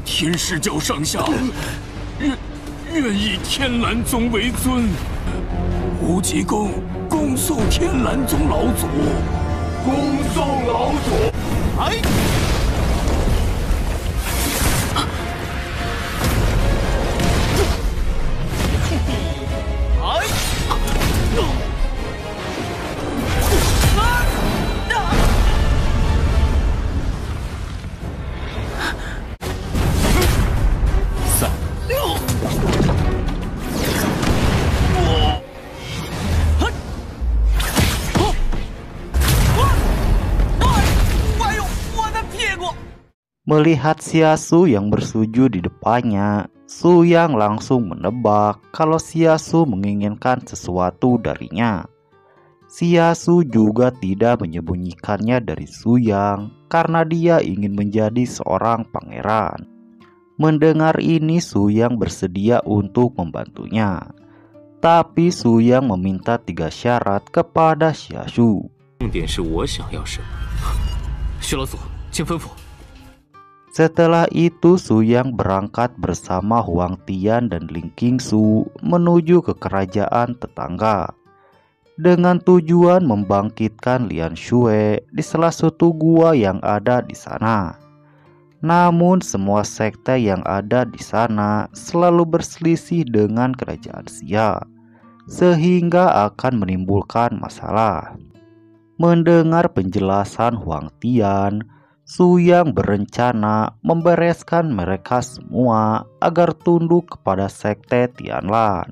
天师教上下愿以天蓝宗为尊。无极宫恭送天蓝宗老祖，恭送老祖。哎！Melihat Xiaosu yang bersujud di depannya, Su Yang langsung menebak kalau Xiaosu menginginkan sesuatu darinya. Xiaosu juga tidak menyembunyikannya dari Su Yang karena dia ingin menjadi seorang pangeran. Mendengar ini, Su Yang bersedia untuk membantunya. Tapi Su Yang meminta 3 syarat kepada Xiaosu. Setelah itu, Su Yang berangkat bersama Huang Tian dan Ling Qingsu menuju ke kerajaan tetangga dengan tujuan membangkitkan Lian Xue di salah satu gua yang ada di sana. Namun semua sekte yang ada di sana selalu berselisih dengan kerajaan Xia, sehingga akan menimbulkan masalah. Mendengar penjelasan Huang Tian, Su Yang berencana membereskan mereka semua agar tunduk kepada sekte Tianlan.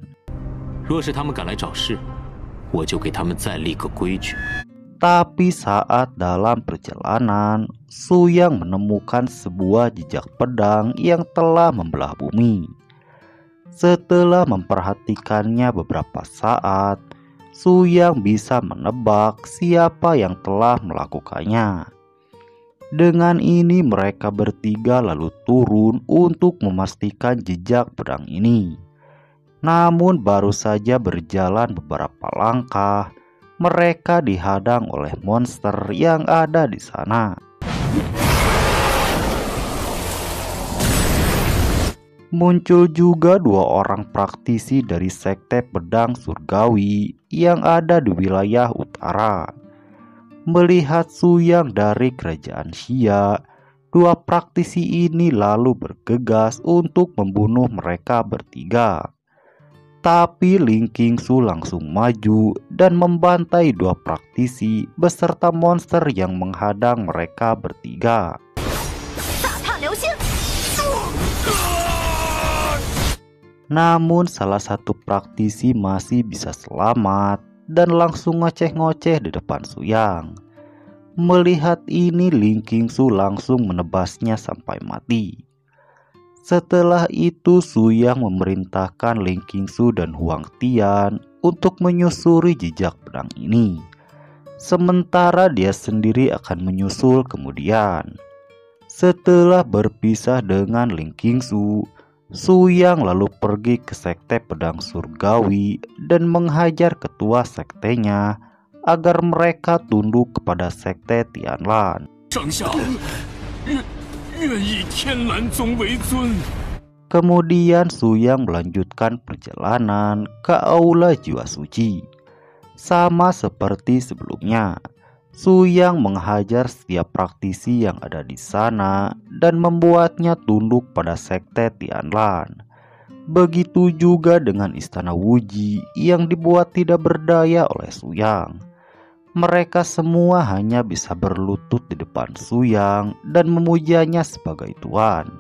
Tapi saat dalam perjalanan, Su Yang menemukan sebuah jejak pedang yang telah membelah bumi. Setelah memperhatikannya beberapa saat, Su Yang bisa menebak siapa yang telah melakukannya. Dengan ini mereka bertiga lalu turun untuk memastikan jejak pedang ini. Namun baru saja berjalan beberapa langkah, mereka dihadang oleh monster yang ada di sana. Muncul juga 2 orang praktisi dari sekte pedang surgawi yang ada di wilayah utara. Melihat Su Yang dari kerajaan Xia, 2 praktisi ini lalu bergegas untuk membunuh mereka bertiga. Tapi Ling Qingsu langsung maju dan membantai 2 praktisi beserta monster yang menghadang mereka bertiga. Namun salah satu praktisi masih bisa selamat dan langsung ngoceh-ngoceh di depan Su Yang. Melihat ini, Ling Qingsu langsung menebasnya sampai mati. Setelah itu, Su Yang memerintahkan Ling Qingsu dan Huang Tian untuk menyusuri jejak pedang ini. Sementara dia sendiri akan menyusul kemudian. Setelah berpisah dengan Ling Qingsu, Su Yang lalu pergi ke sekte pedang surgawi dan menghajar ketua sektenya agar mereka tunduk kepada sekte Tianlan. Kemudian Su Yang melanjutkan perjalanan ke aula jiwa suci. Sama seperti sebelumnya, Su Yang menghajar setiap praktisi yang ada di sana dan membuatnya tunduk pada sekte Tianlan. Begitu juga dengan istana Wuji yang dibuat tidak berdaya oleh Su Yang. Mereka semua hanya bisa berlutut di depan Su Yang dan memujanya sebagai tuan.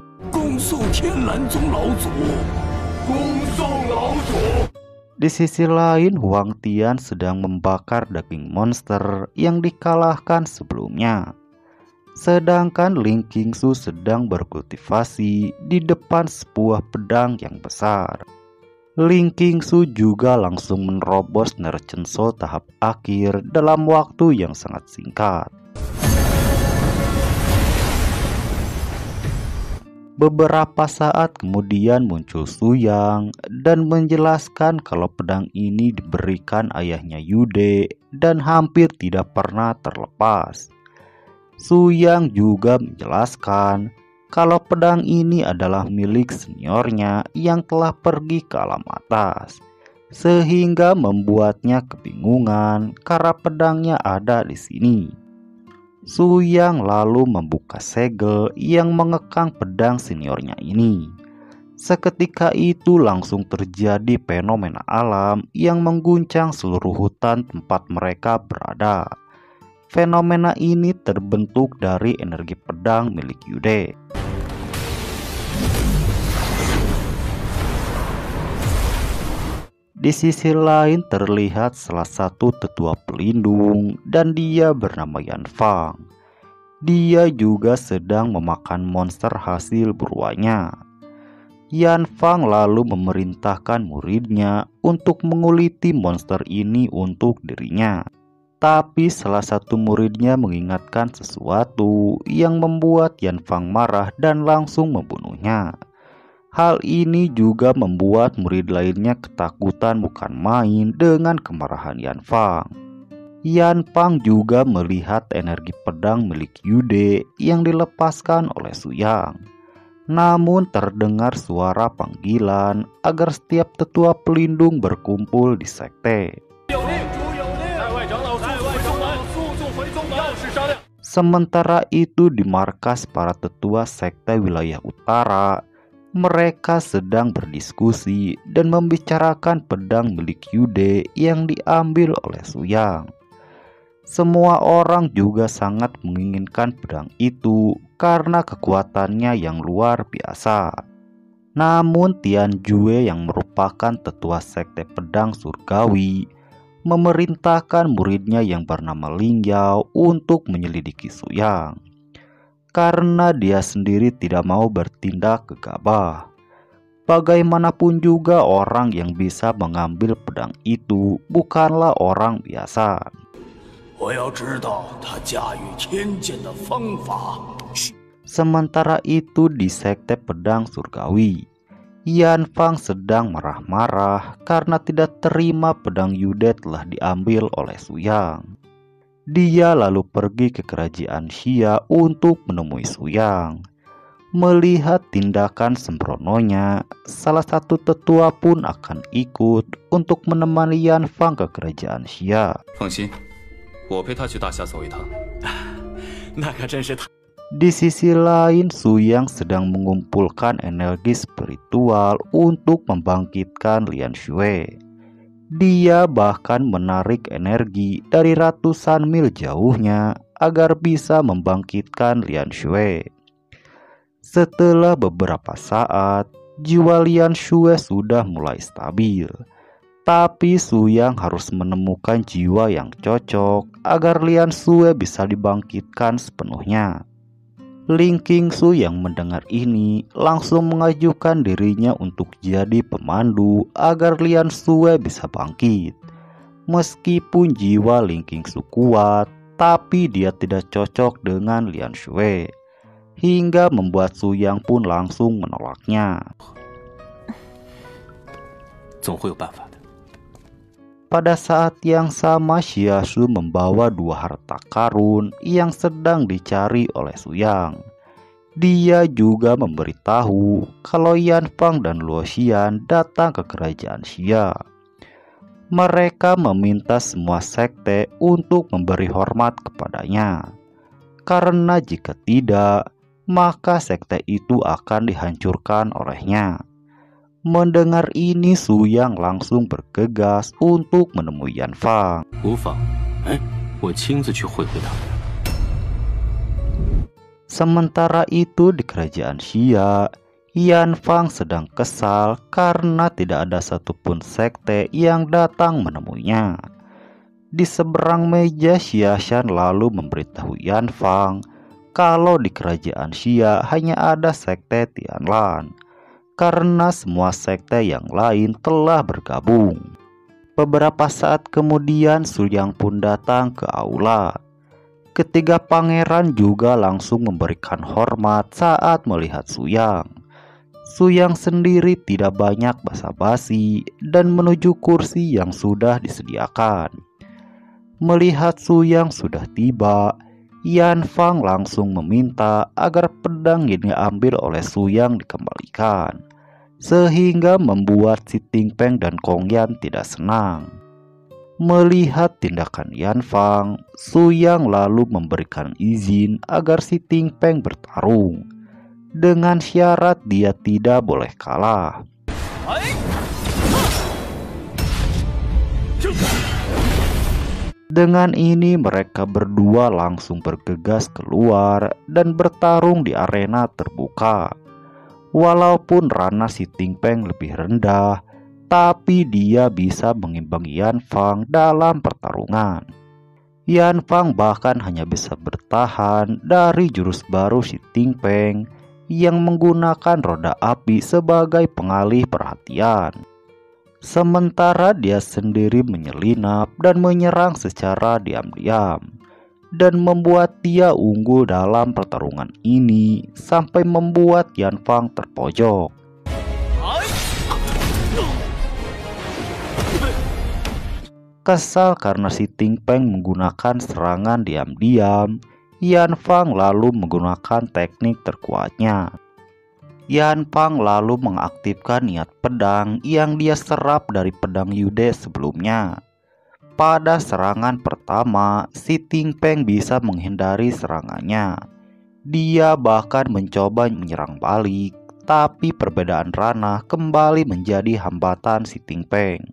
Di sisi lain, Huang Tian sedang membakar daging monster yang dikalahkan sebelumnya. Sedangkan Ling Qingsu sedang berkultivasi di depan sebuah pedang yang besar. Ling Qingsu juga langsung menerobos Nerchen Soul tahap akhir dalam waktu yang sangat singkat. Beberapa saat kemudian muncul Su Yang dan menjelaskan kalau pedang ini diberikan ayahnya Yude dan hampir tidak pernah terlepas. Su Yang juga menjelaskan kalau pedang ini adalah milik seniornya yang telah pergi ke alam atas, sehingga membuatnya kebingungan karena pedangnya ada di sini. Su Yang lalu membuka segel yang mengekang pedang seniornya ini. Seketika itu langsung terjadi fenomena alam yang mengguncang seluruh hutan tempat mereka berada. Fenomena ini terbentuk dari energi pedang milik Yude. Di sisi lain terlihat salah satu tetua pelindung dan dia bernama Yan Fang. Dia juga sedang memakan monster hasil buruannya. Yan Fang lalu memerintahkan muridnya untuk menguliti monster ini untuk dirinya. Tapi salah satu muridnya mengingatkan sesuatu yang membuat Yan Fang marah dan langsung membunuhnya. Hal ini juga membuat murid lainnya ketakutan bukan main dengan kemarahan Yan Fang. Yan Fang juga melihat energi pedang milik Yude yang dilepaskan oleh Su Yang. Namun terdengar suara panggilan agar setiap tetua pelindung berkumpul di sekte. Sementara itu di markas para tetua sekte wilayah utara, mereka sedang berdiskusi dan membicarakan pedang milik Yude yang diambil oleh Su Yang. Semua orang juga sangat menginginkan pedang itu karena kekuatannya yang luar biasa. Namun Tian Jue yang merupakan tetua sekte pedang surgawi memerintahkan muridnya yang bernama Ling Yao untuk menyelidiki Su Yang. Karena dia sendiri tidak mau bertindak gegabah. Bagaimanapun juga orang yang bisa mengambil pedang itu bukanlah orang biasa. Sementara itu di sekte pedang surgawi, Yan Fang sedang marah-marah karena tidak terima pedang Yude telah diambil oleh Su Yang. Dia lalu pergi ke kerajaan Xia untuk menemui Su Yang. Melihat tindakan sembrononya, salah satu tetua pun akan ikut untuk menemani Yan Fang ke kerajaan Xia. Di sisi lain, Su Yang sedang mengumpulkan energi spiritual untuk membangkitkan Lian Xue. Dia bahkan menarik energi dari ratusan mil jauhnya agar bisa membangkitkan Lian Xue. Setelah beberapa saat, jiwa Lian Xue sudah mulai stabil. Tapi Su Yang harus menemukan jiwa yang cocok agar Lian Xue bisa dibangkitkan sepenuhnya. Ling Qingsu yang mendengar ini langsung mengajukan dirinya untuk jadi pemandu agar Lian Xue bisa bangkit. Meskipun jiwa Ling Qingsu kuat, tapi dia tidak cocok dengan Lian Xue, hingga membuat Su Yang pun langsung menolaknya. Pada saat yang sama, Xia Shu membawa 2 harta karun yang sedang dicari oleh Su Yang. Dia juga memberitahu kalau Yan Fang dan Luo Xian datang ke kerajaan Xia. Mereka meminta semua sekte untuk memberi hormat kepadanya. Karena jika tidak, maka sekte itu akan dihancurkan olehnya. Mendengar ini, Su Yang langsung bergegas untuk menemui Yan Fang. Sementara itu di kerajaan Xia, Yan Fang sedang kesal karena tidak ada satupun sekte yang datang menemuinya. Di seberang meja, Xia Shan lalu memberitahu Yan Fang kalau di kerajaan Xia hanya ada sekte Tianlan, karena semua sekte yang lain telah bergabung. Beberapa saat kemudian Su Yang pun datang ke aula. Ketiga pangeran juga langsung memberikan hormat saat melihat Su Yang. Su Yang sendiri tidak banyak basa-basi dan menuju kursi yang sudah disediakan. Melihat Su Yang sudah tiba, Yan Fang langsung meminta agar pedang yang diambil oleh Su Yang dikembalikan, sehingga membuat si Ting Peng dan Kong Yan tidak senang. Melihat tindakan Yan Fang, Su Yang lalu memberikan izin agar si Ting Peng bertarung, dengan syarat dia tidak boleh kalah. Dengan ini mereka berdua langsung bergegas keluar dan bertarung di arena terbuka. Walaupun ranah si Ting Peng lebih rendah, tapi dia bisa mengimbangi Yan Fang dalam pertarungan. Yan Fang bahkan hanya bisa bertahan dari jurus baru si Ting Peng yang menggunakan roda api sebagai pengalih perhatian. Sementara dia sendiri menyelinap dan menyerang secara diam-diam, dan membuat dia unggul dalam pertarungan ini sampai membuat Yan Fang terpojok. Kesal karena si Ting Peng menggunakan serangan diam-diam, Yan Fang lalu menggunakan teknik terkuatnya. Yan Fang lalu mengaktifkan niat pedang yang dia serap dari pedang Yude sebelumnya. Pada serangan pertama, si Ting Peng bisa menghindari serangannya. Dia bahkan mencoba menyerang balik, tapi perbedaan ranah kembali menjadi hambatan si Ting Peng.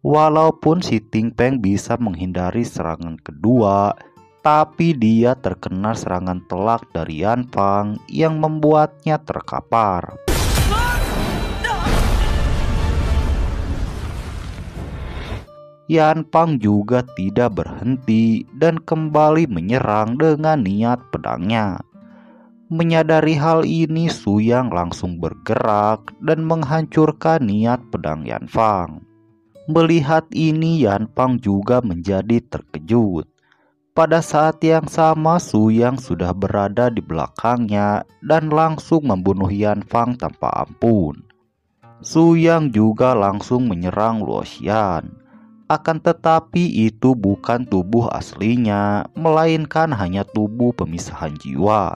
Walaupun si Ting Peng bisa menghindari serangan kedua, tapi dia terkena serangan telak dari Yan Fang yang membuatnya terkapar. Yan Fang juga tidak berhenti dan kembali menyerang dengan niat pedangnya. Menyadari hal ini, Su Yang langsung bergerak dan menghancurkan niat pedang Yan Fang. Melihat ini, Yan Fang juga menjadi terkejut. Pada saat yang sama, Su Yang sudah berada di belakangnya dan langsung membunuh Yan Fang tanpa ampun. Su Yang juga langsung menyerang Luo Xian. Akan tetapi itu bukan tubuh aslinya, melainkan hanya tubuh pemisahan jiwa,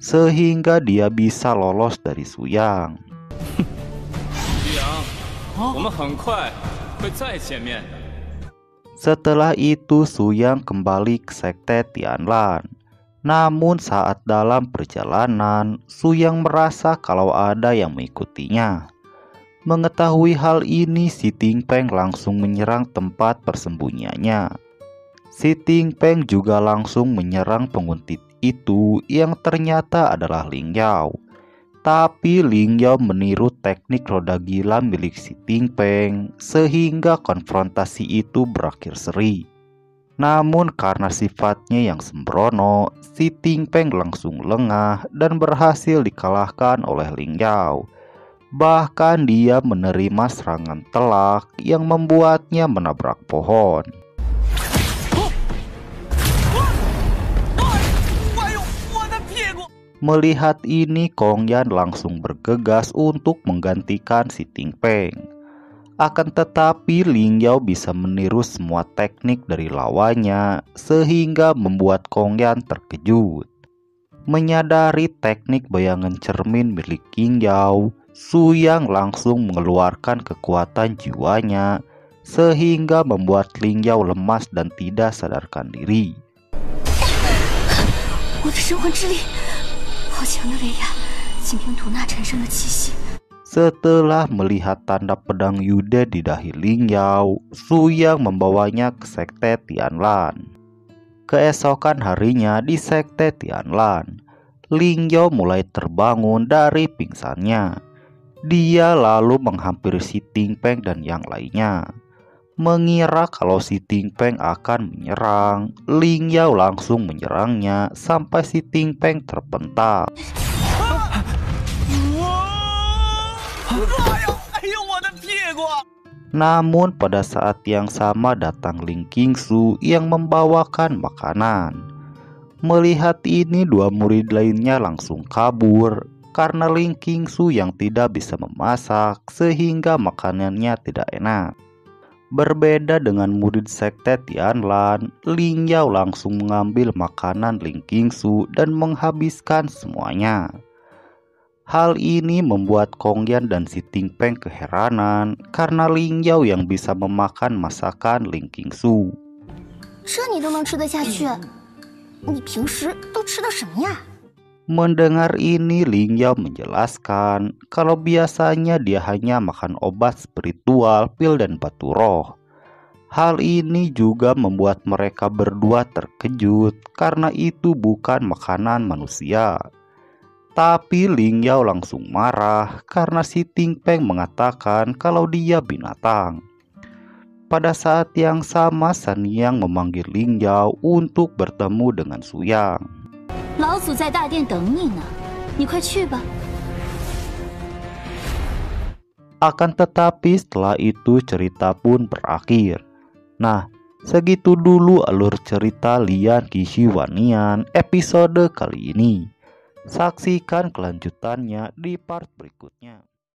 sehingga dia bisa lolos dari Su Yang. Setelah itu Su Yang kembali ke sekte Tianlan. Namun saat dalam perjalanan, Su Yang merasa kalau ada yang mengikutinya. Mengetahui hal ini, si Ting Peng langsung menyerang tempat persembunyiannya. Si Ting Peng juga langsung menyerang penguntit itu yang ternyata adalah Ling Yao. Tapi Ling Yao meniru teknik roda gila milik si Ting Peng, sehingga konfrontasi itu berakhir seri. Namun karena sifatnya yang sembrono, si Ting Peng langsung lengah dan berhasil dikalahkan oleh Ling Yao. Bahkan dia menerima serangan telak yang membuatnya menabrak pohon. Melihat ini, Kong Yan langsung bergegas untuk menggantikan si Ting Peng. Akan tetapi Ling Yao bisa meniru semua teknik dari lawannya, sehingga membuat Kong Yan terkejut. Menyadari teknik bayangan cermin milik Ling Yao, Su Yang langsung mengeluarkan kekuatan jiwanya, sehingga membuat Ling Yao lemas dan tidak sadarkan diri. Setelah melihat tanda pedang Yude di dahi Ling Yao, Su Yang membawanya ke sekte Tianlan. Keesokan harinya di sekte Tianlan, Ling Yao mulai terbangun dari pingsannya. Dia lalu menghampiri si Ting Peng dan yang lainnya. Mengira kalau si Ting Peng akan menyerang, Ling Yao langsung menyerangnya sampai si Ting Peng terpental. Namun pada saat yang sama datang Ling Qingsu yang membawakan makanan. Melihat ini, dua murid lainnya langsung kabur karena Ling Qingsu yang tidak bisa memasak sehingga makanannya tidak enak. Berbeda dengan murid sekte Tianlan, Ling Yao langsung mengambil makanan Ling Qingsu dan menghabiskan semuanya. Hal ini membuat Kong Yan dan Si Tingpeng keheranan karena Ling Yao yang bisa memakan masakan Ling Qingsu. 这你都能吃得下去？你平时都吃的什么呀？ Mendengar ini, Ling Yao menjelaskan kalau biasanya dia hanya makan obat spiritual, pil dan batu roh. Hal ini juga membuat mereka berdua terkejut karena itu bukan makanan manusia. Tapi Ling Yao langsung marah karena Si Tingpeng mengatakan kalau dia binatang. Pada saat yang sama, San Yang memanggil Ling Yao untuk bertemu dengan Su Yang. 老祖在大殿等你呢，你快去吧。 Akan tetapi setelah itu cerita pun berakhir. Nah, segitu dulu alur cerita Lian Qixi Huaiyan episode kali ini. Saksikan kelanjutannya di part berikutnya.